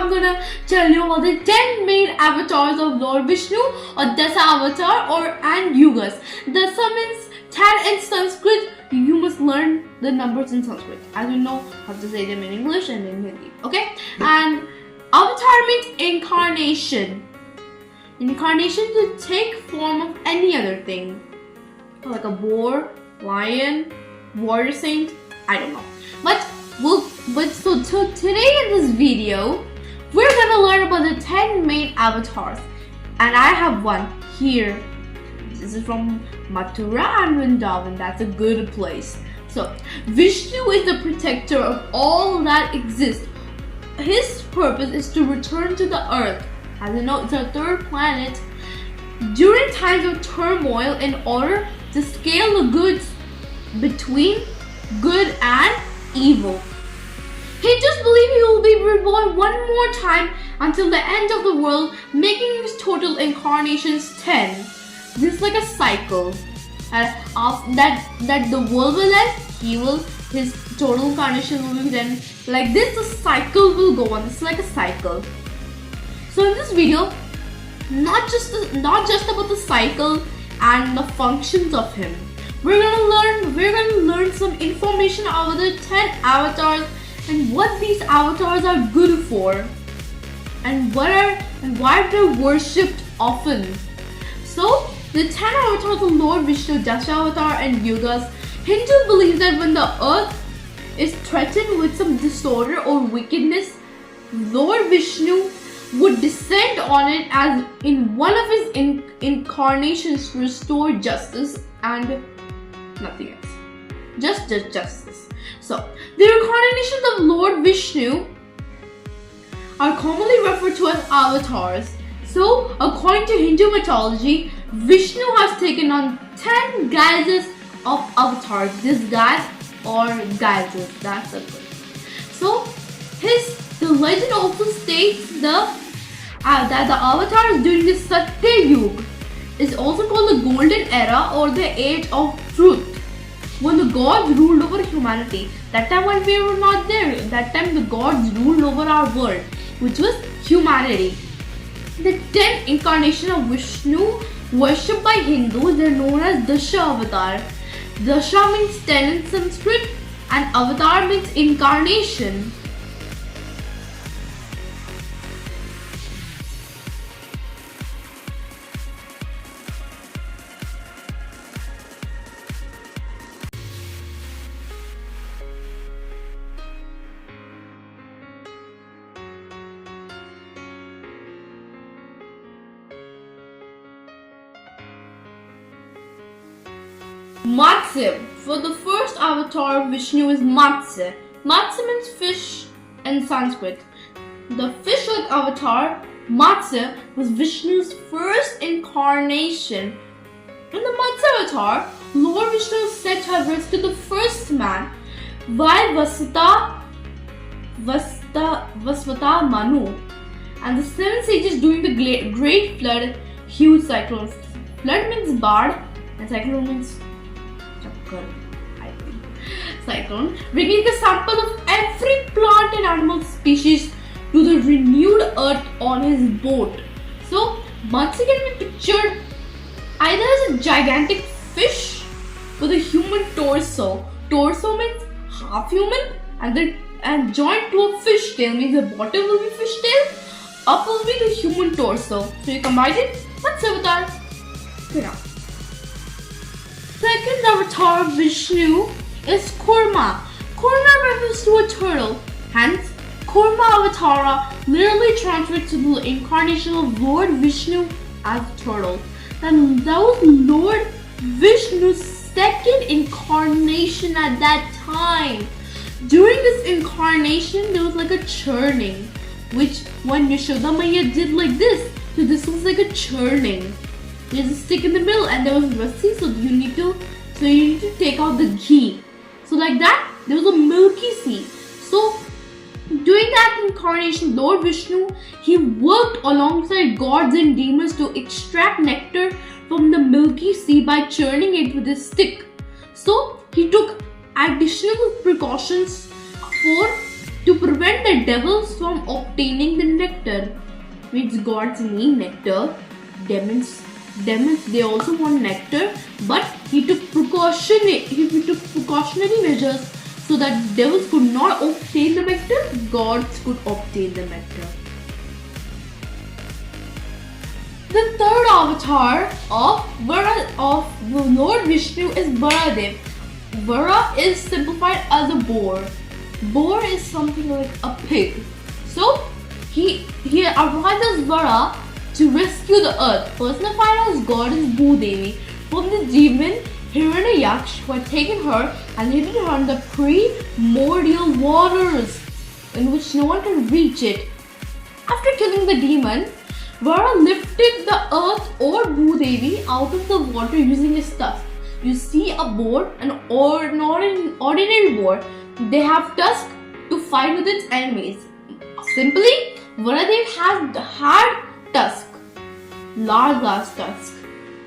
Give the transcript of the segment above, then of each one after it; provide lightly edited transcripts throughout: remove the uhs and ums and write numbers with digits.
I'm gonna tell you about the 10 main avatars of Lord Vishnu, or Dasa avatar and yugas. Dasa means 10 in Sanskrit. You must learn the numbers in Sanskrit, as you know how to say them in English and in Hindi. Okay? And avatar means incarnation. Incarnation to take form of any other thing, like a boar, lion, warrior saint. I don't know. So today in this video, we're gonna learn about the 10 main avatars, and I have one here. This is from Mathura and Vrindavan. That's a good place. So Vishnu is the protector of all that exists. His purpose is to return to the earth. As you know, it's our third planet. During times of turmoil, in order to scale the goods between good and evil. He just believes he will be reborn one more time until the end of the world, making his total incarnations 10. This is like a cycle. And after that the world will end, his total incarnation will be 10. Like this, the cycle will go on. It's like a cycle. So in this video, not just about the cycle and the functions of him. We're gonna learn some information about the 10 avatars and what these avatars are good for, and why they're worshipped often. So the 10 avatars of Lord Vishnu, Dasavatar and Yugas. Hindu believes that when the earth is threatened with some disorder or wickedness, Lord Vishnu would descend on it as in one of his incarnations to restore justice and nothing else. Just justice. So, the incarnations of Lord Vishnu are commonly referred to as avatars. So, according to Hindu mythology, Vishnu has taken on 10 guises of avatars. Disguise or guises. That's a good. So, the legend also states that the avatars during the Satya Yuga is also called the Golden Era or the Age of Truth, when the gods ruled over humanity. That time when we were not there, that time the gods ruled over our world, which was humanity. The 10 incarnations of Vishnu worshipped by Hindus, they're known as Dasha Avatar. Dasha means 10 in Sanskrit and Avatar means incarnation. Matsya. For the first avatar of Vishnu is Matsya. Matsya means fish in Sanskrit. The fish-like avatar, Matsya, was Vishnu's first incarnation. In the Matsya avatar, Lord Vishnu is said to have rescued the first man, while Vasvata Manu and the 7 sages during the great flood, huge cyclone. Flood means bard and cyclone means cyclone, bringing a sample of every plant and animal species to the renewed earth on his boat. So Matsya can be pictured either as a gigantic fish with a human torso. Torso means half human, and joined to a fish tail means the bottom will be fish tail, up will be the human torso. So you combine it, that's avatar. Okay, now. Second avatar of Vishnu is Kurma. Kurma refers to a turtle. Hence, Kurma Avatara literally translates to the incarnation of Lord Vishnu as a turtle. And that was Lord Vishnu's second incarnation at that time. During this incarnation, there was like a churning, which when Yashoda Maiya did like this, so this was like a churning. There's a stick in the middle and there was rassi, so you need to take out the ghee. So like that, there was a milky sea. So during that incarnation, Lord Vishnu, he worked alongside gods and demons to extract nectar from the milky sea by churning it with his stick. So he took additional precautions for to prevent the devils from obtaining the nectar. Means gods need nectar. Demons they also want nectar, but he took precautionary measures so that devils could not obtain the nectar, gods could obtain the nectar. The third avatar of Lord Vishnu is Varadev. Vara is simplified as a boar. Boar is something like a pig. So he arrived as Vara to rescue the earth, personified as goddess Bhudevi, from the demon Hiranyaksh, who had taken her and hidden her in the primordial waters in which no one can reach it. After killing the demon, Vara lifted the earth or Bhudevi out of the water using his tusk. You see a boar, an ordinary boar, they have tusk to fight with its enemies. Simply, Varadev had tusk, large tusk,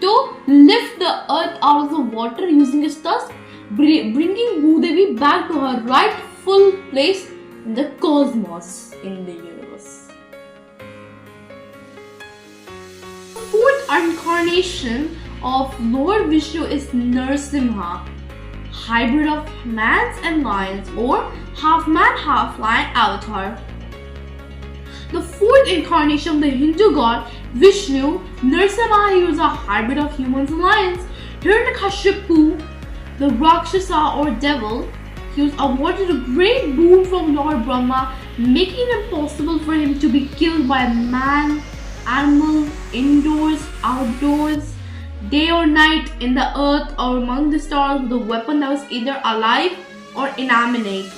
to lift the earth out of the water using his tusk, bringing Bhudevi back to her rightful place in the cosmos, in the universe. The fourth incarnation of Lord Vishnu is Narasimha, hybrid of mans and lions, or half man, half lion avatar. The fourth incarnation of the Hindu god Vishnu, Narasimha, he was a hybrid of humans and lions. Hiranyakashipu, the Rakshasa or devil, he was awarded a great boon from Lord Brahma, making it impossible for him to be killed by a man, animal, indoors, outdoors, day or night, in the earth or among the stars, with a weapon that was either alive or inanimate.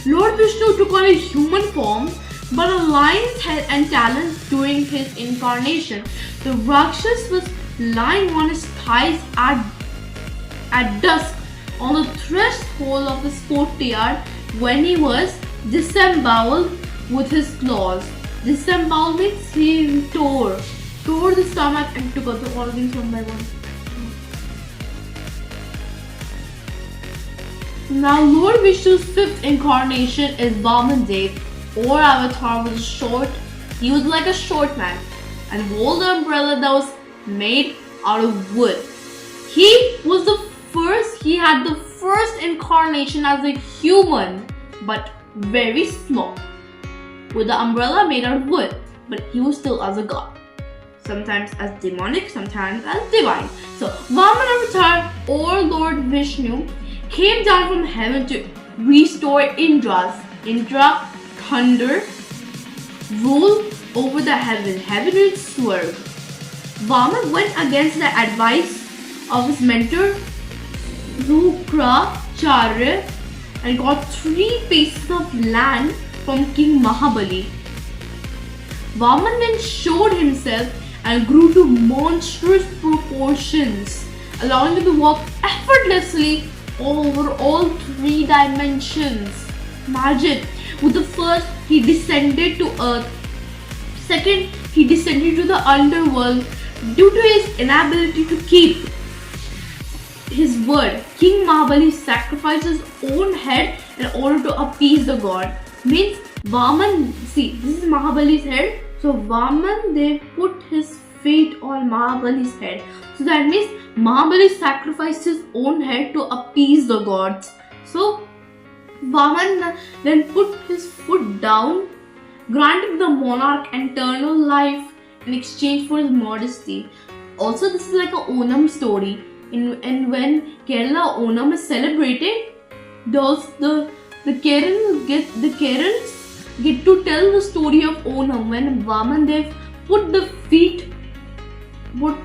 Lord Vishnu took on a human form, but a lion's head and talons during his incarnation. The Rakshas was lying on his thighs at dusk on the threshold of his courtyard when he was disemboweled with his claws. Disemboweled means he tore the stomach and took out the organs one by one. Now Lord Vishnu's fifth incarnation is Vaman Dev, or avatar, was short. He was like a short man and wore the umbrella that was made out of wood. He had the first incarnation as a human, but very small, with the umbrella made out of wood, but he was still as a god. Sometimes as demonic, sometimes as divine. So Vaman avatar, or Lord Vishnu, came down from heaven to restore Indra, thunder, rule over the heaven is Swarg. Vaman went against the advice of his mentor Rukracharya and got 3 pieces of land from King Mahabali. Vaman then showed himself and grew to monstrous proportions, allowing him to walk effortlessly over all 3 dimensions. Imagine, with the first, he descended to earth. Second, he descended to the underworld. Due to his inability to keep his word, King Mahabali sacrificed his own head in order to appease the god. Means Vaman, see, this is Mahabali's head. So Vaman, they put his feet on Mahabali's head. So that means Mahabali sacrificed his own head to appease the gods. So Vaman then put his foot down, granting the monarch eternal life in exchange for his modesty. Also, this is like a Onam story. And when Kerala Onam is celebrated, the Kerans get to tell the story of Onam when Vaman Dev put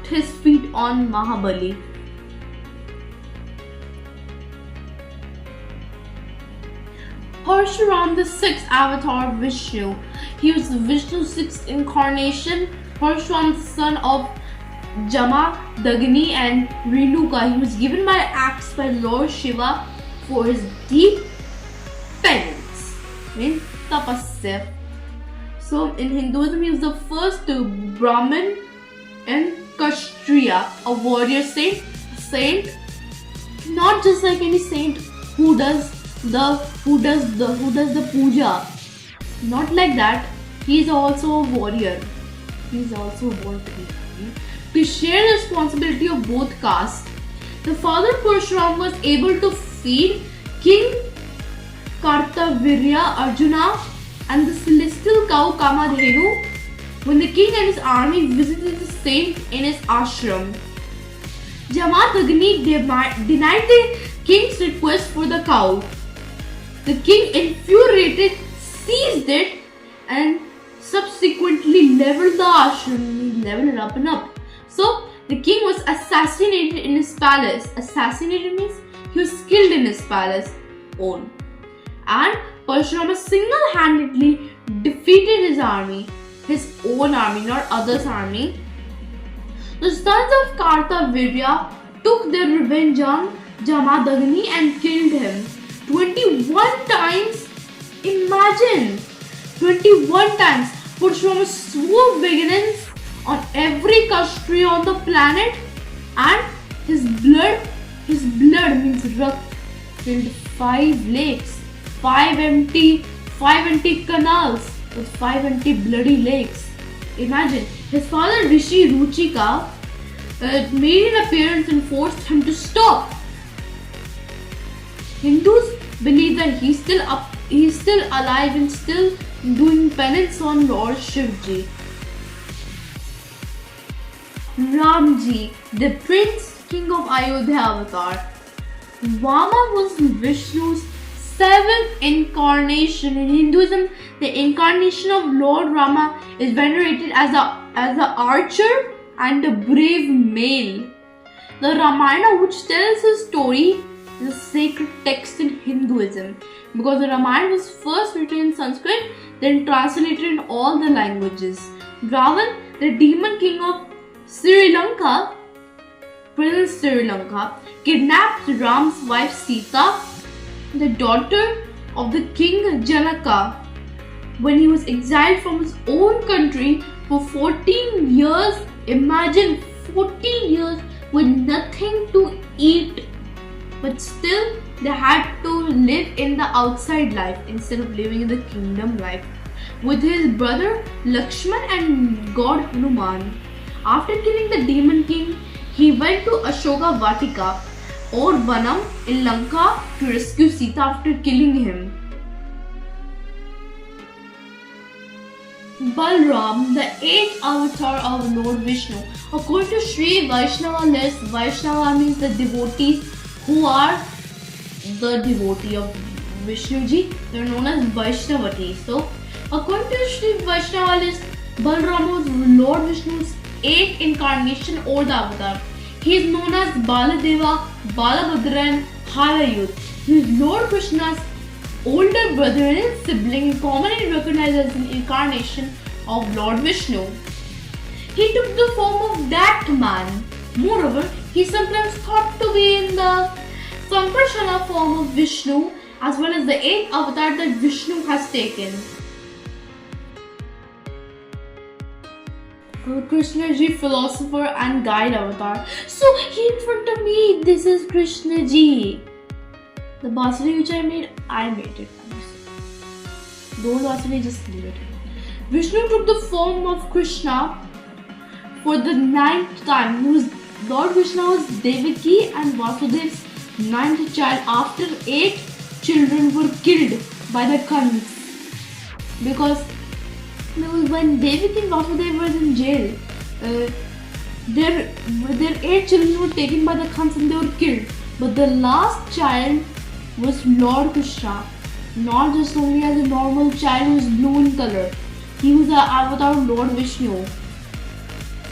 his feet on Mahabali. Parshuram, the 6th avatar of Vishnu. He was Vishnu's 6th incarnation. Parshuram, son of Jama, Dagini and Renuka. He was given by axe by Lord Shiva for his deep penance. Means tapasya. So in Hinduism, he was the first Brahmin in Kshatriya, a warrior saint, not just like any saint who does the puja. Not like that. He is also a warrior. He is also a warrior. To share the responsibility of both castes. The father Parshuram was able to feed King Kartavirya Arjuna and the celestial cow Kamadhenu when the king and his army visited the saint in his ashram. Jamadagni denied the king's request for the cow. The king, infuriated, seized it and subsequently leveled the ashram. He leveled it up and up. So the king was assassinated in his palace. Assassinated means he was killed in his palace own. And Parshurama single-handedly defeated his army, his own army, not others' army. The sons of Kartavirya took their revenge on Jamadagni and killed him 21 times. Imagine! 21 times! Parshurama swore vengeance on every Kshatriya on the planet, and his blood means Rakt, filled 5 lakes, 5 empty canals with 5 empty bloody lakes. Imagine, his father Rishi Ruchika made an appearance and forced him to stop. Hindus believe that he's still alive and still doing penance on Lord Shivji. Ramji, the Prince King of Ayodhya avatar. Vama was Vishnu's 7th incarnation. In Hinduism, the incarnation of Lord Rama is venerated as an archer and a brave male. The Ramayana, which tells his story, is a sacred text in Hinduism because the Ramayana was first written in Sanskrit, then translated in all the languages. Ravan, the demon king of Sri Lanka, Prince Sri Lanka, kidnapped Ram's wife Sita, the daughter of the king Janaka, when he was exiled from his own country for 14 years. Imagine 14 years with nothing to eat, but still they had to live in the outside life instead of living in the kingdom life with his brother Lakshman and god Hanuman. After killing the demon king, he went to Ashoka Vatika or Vanam in Lanka to rescue Sita after killing him. Balram, the 8th avatar of Lord Vishnu. According to Sri Vaishnava list, Vaishnava means the devotees who are the devotee of Vishnuji. They are known as Vaishnavatis. So, according to Sri Vaishnava list, Balram was Lord Vishnu's 8th incarnation or the avatar. He is known as Baladeva, Balabhadra and Halayut. He is Lord Krishna's older brother and sibling, commonly recognized as an incarnation of Lord Vishnu. He took the form of that man. Moreover, he is sometimes thought to be in the Sankarsana form of Vishnu as well as the 8th avatar that Vishnu has taken. Krishna Ji, philosopher and guide avatar. So here in front of me, this is Krishna Ji. The basuri which I made it. Those basuri, just leave it. Vishnu took the form of Krishna for the 9th time. Lord Krishna was Devaki and Vasudev's 9th child after 8 children were killed by the Kans. Because when Devaki and Vasudeva were in jail, their 8 children were taken by the Kans and they were killed. But the last child was Lord Krishna, not just only as a normal child who was blue in color. He was the avatar of Lord Vishnu.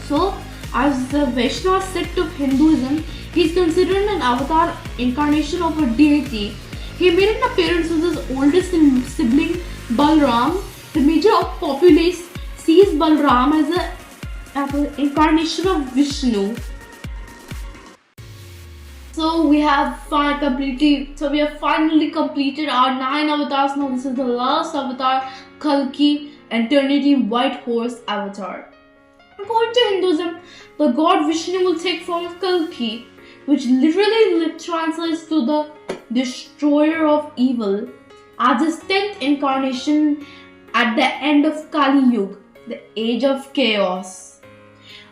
So, as the Vaishnava sect of Hinduism, he is considered an avatar incarnation of a deity. He made an appearance with his oldest sibling Balram. The major populace sees Balram as an incarnation of Vishnu. So we have finally completed our 9 avatars. Now this is the last avatar, Kalki, Eternity White Horse avatar. According to Hinduism, the god Vishnu will take form of Kalki, which literally translates to the destroyer of evil, as his 10th incarnation at the end of Kali Yuga, the age of chaos.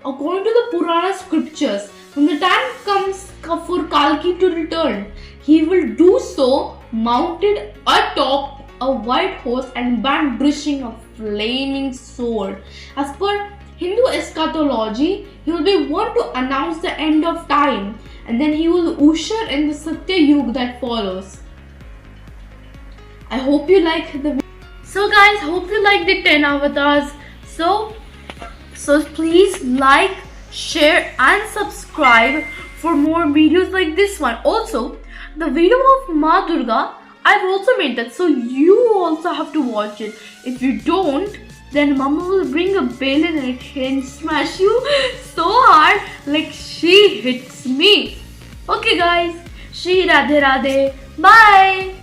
According to the Purana scriptures, when the time comes for Kalki to return, he will do so mounted atop a white horse and brandishing a flaming sword. As per Hindu eschatology, he will be one to announce the end of time, and then he will usher in the Satya Yuga that follows. I hope you like the video. So guys, hope you like the 10 avatars. So please like, share and subscribe for more videos like this one. Also, the video of Ma Durga, I've also made that, so you also have to watch it. If you don't, then Mama will bring a baleen and smash you so hard like she hits me. Okay guys, Shri Radhe Radhe. Bye.